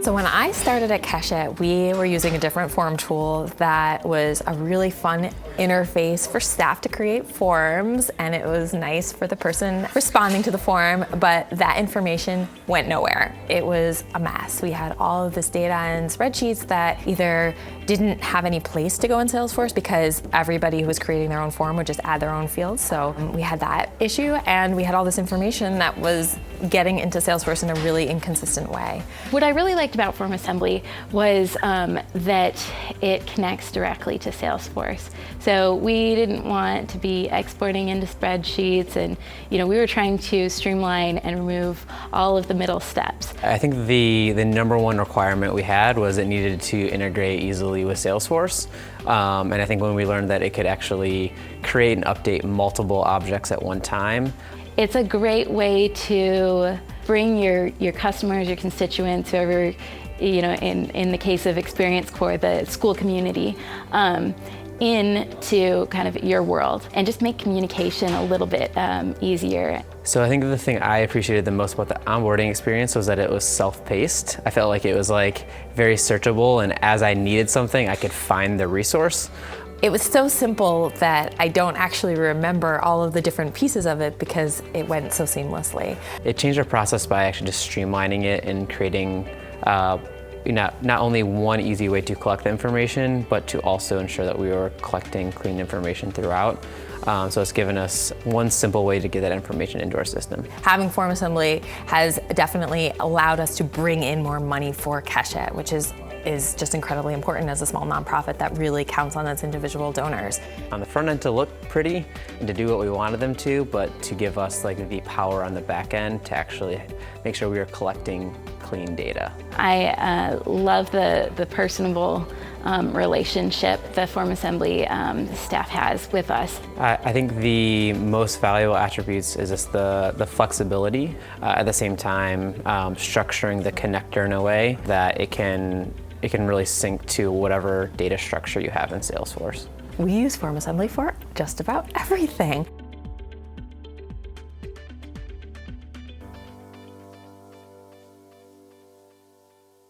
So when I started at Keshet, we were using a different form tool that was a really fun interface for staff to create forms, and it was nice for the person responding to the form, but that information went nowhere. It was a mess. We had all of this data in spreadsheets that either didn't have any place to go in Salesforce because everybody who was creating their own form would just add their own fields. So we had that issue, and we had all this information that was getting into Salesforce in a really inconsistent way. What I really liked about FormAssembly was that it connects directly to Salesforce. So we didn't want to be exporting into spreadsheets, and we were trying to streamline and remove all of the middle steps. I think the number one requirement we had was it needed to integrate easily with Salesforce. And I think when we learned that it could actually create and update multiple objects at one time. It's a great way to bring your customers, your constituents, whoever, in the case of Experience Core, the school community, into kind of your world and just make communication a little bit easier. So I think the thing I appreciated the most about the onboarding experience was that it was self-paced. I felt like it was very searchable, and as I needed something, I could find the resource. It was so simple that I don't actually remember all of the different pieces of it because it went so seamlessly. It changed our process by actually just streamlining it and creating not only one easy way to collect the information, but to also ensure that we were collecting clean information throughout. So it's given us one simple way to get that information into our system. Having FormAssembly has definitely allowed us to bring in more money for Keshet, which is just incredibly important as a small nonprofit that really counts on its individual donors. On the front end to look pretty and to do what we wanted them to, but to give us the power on the back end to actually make sure we are collecting clean data. I love the personable relationship the FormAssembly staff has with us. I think the most valuable attributes is just the flexibility, at the same time structuring the connector in a way that it can really sync to whatever data structure you have in Salesforce. We use FormAssembly for just about everything.